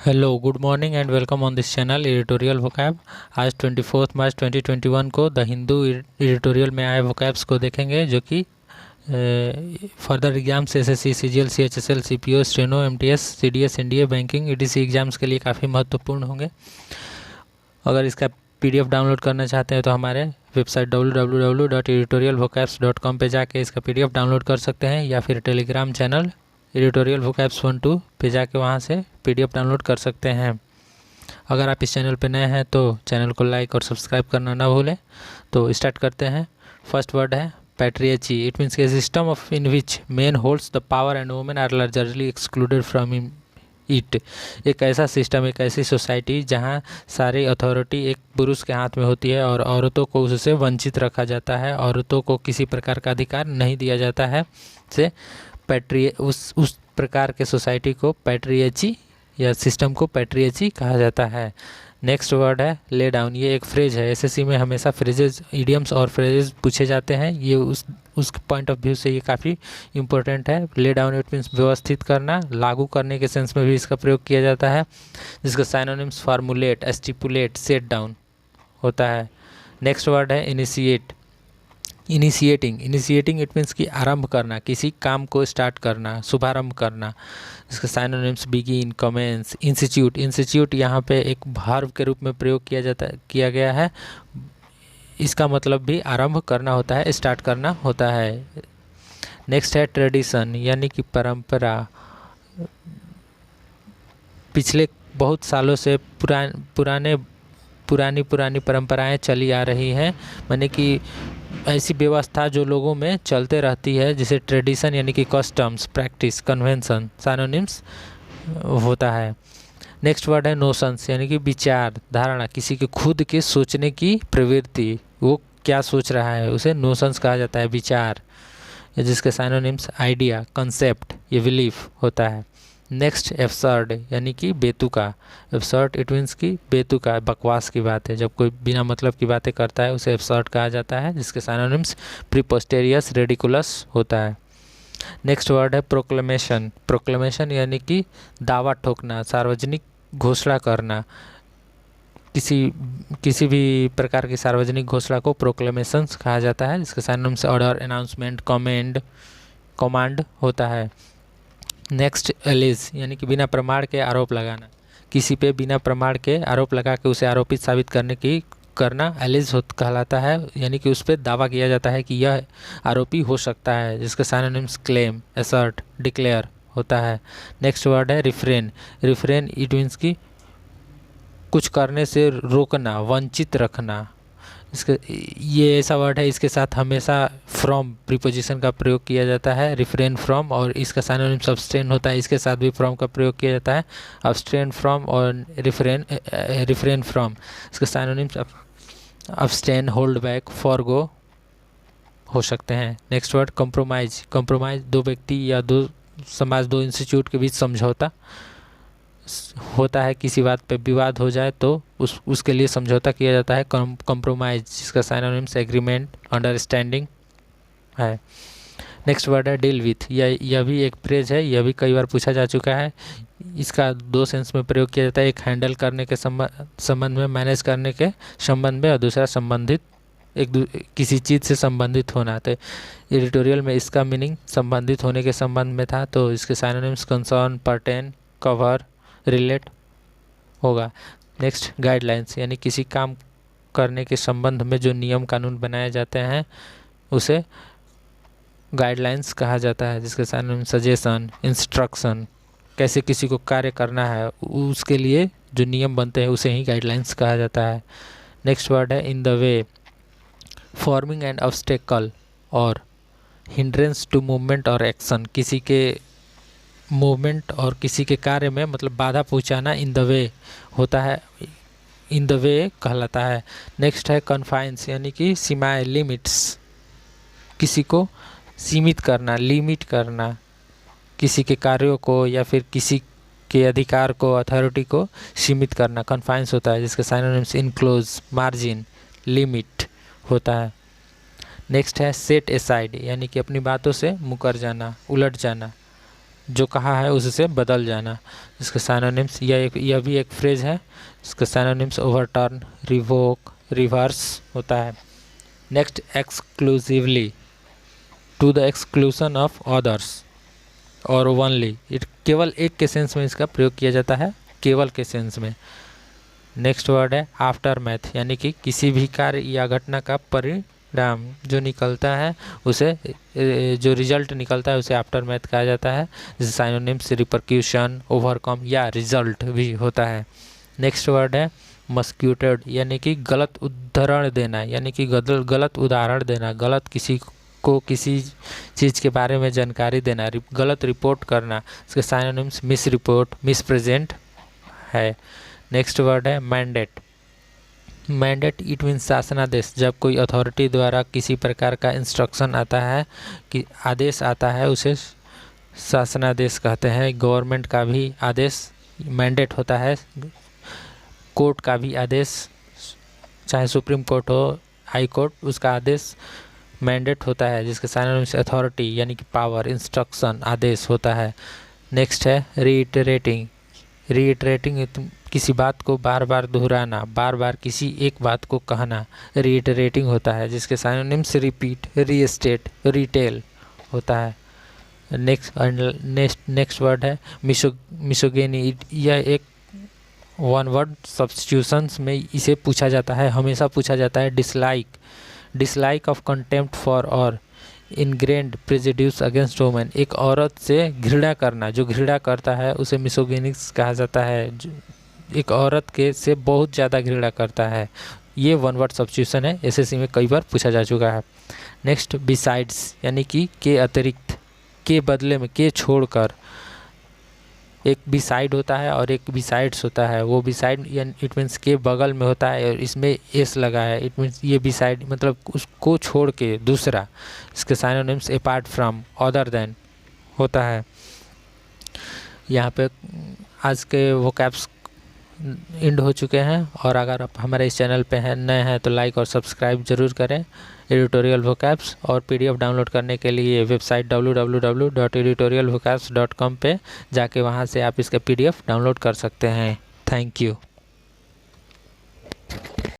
Hello, good morning and welcome on this channel editorial vocab. आज 24 मार्च 2021 को the Hindu editorial में आए वोकैब्स को देखेंगे, जो कि further exams SSC, CGL, CHSL, CPO, steno, MTS, CDS, NDA, banking, etc exams के लिए काफ़ी महत्वपूर्ण होंगे। अगर इसका पीडीएफ डाउनलोड करना चाहते हैं तो हमारे वेबसाइट www.editorialvocabs.com पे जाके इसका पीडीएफ डाउनलोड कर सकते हैं, या फिर टेलीग्राम चैनल एडिटोरियल वोकैब्स 1-2 पे जाके वहाँ से पीडीएफ डाउनलोड कर सकते हैं। अगर आप इस चैनल पे नए हैं तो चैनल को लाइक और सब्सक्राइब करना ना भूलें। तो स्टार्ट करते हैं। फर्स्ट वर्ड है patriarchy. It means a system of in which men holds the power and women are largely excluded from it. एक ऐसा सिस्टम, एक ऐसी सोसाइटी जहाँ सारी अथॉरिटी एक पुरुष के हाथ में होती है और औरतों को उससे वंचित रखा जाता है, औरतों को किसी प्रकार का अधिकार नहीं दिया जाता है। से उस प्रकार के सोसाइटी को पैट्रियाची या सिस्टम को पैट्रियाची कहा जाता है। नेक्स्ट वर्ड है ले डाउन। ये एक फ्रेज है। एसएससी में हमेशा फ्रेजेस, इडियम्स और फ्रेजेस पूछे जाते हैं। ये उस पॉइंट ऑफ व्यू से ये काफ़ी इंपॉर्टेंट है। ले डाउन इट मीन्स व्यवस्थित करना, लागू करने के सेंस में भी इसका प्रयोग किया जाता है, जिसका synonyms formulate, stipulate, set down होता है। नेक्स्ट वर्ड है इनिशिएट। इनिशिएटिंग इट मीन्स कि आरंभ करना, किसी काम को स्टार्ट करना, शुभारंभ करना। इसका साइनोनिम्स बिगिन, कमेंस, इंस्टीट्यूट यहाँ पे एक वर्ब के रूप में प्रयोग किया गया है। इसका मतलब भी आरंभ करना होता है, स्टार्ट करना होता है। नेक्स्ट है ट्रेडिशन, यानी कि परंपरा। पिछले बहुत सालों से पुरानी परंपराएं चली आ रही हैं, माने कि ऐसी व्यवस्था जो लोगों में चलते रहती है, जिसे ट्रेडिशन यानी कि कस्टम्स, प्रैक्टिस, कन्वेंशन साइनोनिम्स होता है। नेक्स्ट वर्ड है नोशंस, यानी कि विचार, धारणा, किसी के खुद के सोचने की प्रवृत्ति, वो क्या सोच रहा है उसे नोशंस कहा जाता है, विचार, जिसके साइनोनिम्स आइडिया, कंसेप्ट, ये बिलीफ होता है। नेक्स्ट एब्सर्ड, यानी कि बेतुका। एब्सर्ड इट मीन्स कि बेतुका, बकवास की बात है। जब कोई बिना मतलब की बातें करता है उसे एब्सर्ड कहा जाता है, जिसके साइनोनिम्स प्रीपोस्टेरियस, रेडिकुलस होता है। नेक्स्ट वर्ड है प्रोक्लेमेशन यानी कि दावा ठोकना, सार्वजनिक घोषणा करना। किसी भी प्रकार की सार्वजनिक घोषणा को प्रोक्लेमेशंस कहा जाता है, जिसके साइनोनिम्स ऑर्डर, अनाउंसमेंट, कमांड होता है। नेक्स्ट एलिज, यानी कि बिना प्रमाण के आरोप लगाना। किसी पे बिना प्रमाण के आरोप लगा के उसे आरोपित साबित करना एलिज कहलाता है, यानी कि उस पर दावा किया जाता है कि यह आरोपी हो सकता है, जिसका साइनोनिम्स क्लेम, असर्ट, डिक्लेयर होता है। नेक्स्ट वर्ड है रिफ्रेन इट मीन्स कि कुछ करने से रोकना, वंचित रखना। ये ऐसा वर्ड है, इसके साथ हमेशा फ्रॉम प्रीपोजिशन का प्रयोग किया जाता है, रिफ्रेन फ्रॉम, और इसका साइनोनिम्स अब्सटेन होता है। इसके साथ भी फ्रॉम का प्रयोग किया जाता है, अब्सटेन फ्रॉम और रिफ्रेन फ्रॉम। इसके synonyms abstain, hold back, forgo हो सकते हैं। Next word compromise. दो व्यक्ति या दो समाज, दो इंस्टीट्यूट के बीच समझौता होता है। किसी बात पे विवाद हो जाए तो उसके लिए समझौता किया जाता है, कंप्रोमाइज, जिसका साइनोनिम्स एग्रीमेंट, अंडरस्टैंडिंग है। नेक्स्ट वर्ड है डील विथ। यह भी एक फ्रेज है, यह भी कई बार पूछा जा चुका है। इसका दो सेंस में प्रयोग किया जाता है, एक हैंडल करने के संबंध में, मैनेज करने के संबंध में, और दूसरा संबंधित, किसी चीज़ से संबंधित होना। तो एडिटोरियल में इसका मीनिंग संबंधित होने के संबंध में था, तो इसके synonyms concern, pertain, cover, relate होगा। नेक्स्ट गाइडलाइंस, यानी किसी काम करने के संबंध में जो नियम कानून बनाए जाते हैं उसे गाइडलाइंस कहा जाता है, जिसके साइनोनिम सजेशन, इंस्ट्रक्शन, कैसे किसी को कार्य करना है उसके लिए जो नियम बनते हैं उसे ही गाइडलाइंस कहा जाता है। नेक्स्ट वर्ड है in the way, forming and obstacle और हिंड्रेंस टू मूवमेंट और एक्शन। किसी के मूवमेंट और किसी के कार्य में मतलब बाधा पहुंचाना इन द वे होता है, इन द वे कहलाता है। नेक्स्ट है कन्फाइंस, यानी कि सीमाएं, लिमिट्स, किसी को सीमित करना, लिमिट करना, किसी के कार्यों को या फिर किसी के अधिकार को, अथॉरिटी को सीमित करना कन्फाइंस होता है, जिसके साइनोनिम्स इनक्लोज, मार्जिन, लिमिट होता है। नेक्स्ट है सेट एसाइड, यानी कि अपनी बातों से मुकर जाना, उलट जाना, जो कहा है उससे बदल जाना। इसके साइनोनिम्स, यह भी एक फ्रेज है। इसके साइनोनिम्स ओवरटर्न, रिवोक, रिवर्स होता है। Next exclusively, to the exclusion of others और ओनली, केवल एक के सेंस में इसका प्रयोग किया जाता है, केवल के सेंस में। नेक्स्ट वर्ड है आफ्टर मैथ, यानी कि किसी भी कार्य या घटना का परिणाम जो निकलता है उसे, जो रिजल्ट निकलता है उसे आफ्टर मैथ कहा जाता है। जैसे साइनोनिम्स रिपरक्यूशन, ओवरकम या रिजल्ट भी होता है। नेक्स्ट वर्ड है मस्क्यूटेड, यानी कि गलत उदाहरण देना, यानी कि गलत उदाहरण देना, गलत किसी को किसी चीज़ के बारे में जानकारी देना, गलत रिपोर्ट करना। इसके synonyms miss report, miss present है। नेक्स्ट वर्ड है मैंडेट। मैंडेट इट मीन्स शासनादेश, जब कोई अथॉरिटी द्वारा किसी प्रकार का इंस्ट्रक्शन आता है, कि आदेश आता है, उसे शासनादेश कहते हैं। गवर्नमेंट का भी आदेश मैंडेट होता है, कोर्ट का भी आदेश, चाहे सुप्रीम कोर्ट हो, हाई कोर्ट, उसका आदेश मैंडेट होता है। जिसके साइनोनिम्स अथॉरिटी यानी कि पावर, इंस्ट्रक्शन, आदेश होता है। नेक्स्ट है रीइटरेटिंग। रीइटरेटिंग किसी बात को बार बार दोहराना, बार बार किसी एक बात को कहना, रीइटरेटिंग होता है। जिसके साइनोनिम्स रिपीट, रीस्टेट, रिटेल होता है। नेक्स्ट वर्ड है मिसोगिनी। यह एक वन वर्ड सब्स्टिट्यूशंस में इसे पूछा जाता है, हमेशा पूछा जाता है। डिसलाइक ऑफ कंटेम्प्ट फॉर और इनग्रेन्ड प्रेजुडिस अगेंस्ट वुमेन, एक औरत से घृणा करना, जो घृणा करता है उसे मिसोगिनिक्स कहा जाता है। एक औरत के से बहुत ज़्यादा घृणा करता है। ये वन वर्ड सब्स्टिट्यूशन है, एसएससी में कई बार पूछा जा चुका है। नेक्स्ट बिसाइड्स, यानी कि के अतिरिक्त, के बदले में, के छोड़कर। एक बिसाइड होता है और एक बिसाइड्स होता है। वो बिसाइड इट मीन्स के बगल में होता है और इसमें एस लगा है, इट मीन्स ये बिसाइड मतलब उसको छोड़ के दूसरा। इसके synonyms apart from, other than होता है। यहाँ पे आज के वोकैब्स एंड हो चुके हैं, और अगर आप हमारे इस चैनल पे हैं, नए हैं, तो लाइक और सब्सक्राइब जरूर करें। एडिटोरियल वोकैब्स और पीडीएफ डाउनलोड करने के लिए वेबसाइट www.editorialvocabs.com पे जाके वहाँ से आप इसका पीडीएफ डाउनलोड कर सकते हैं। Thank you.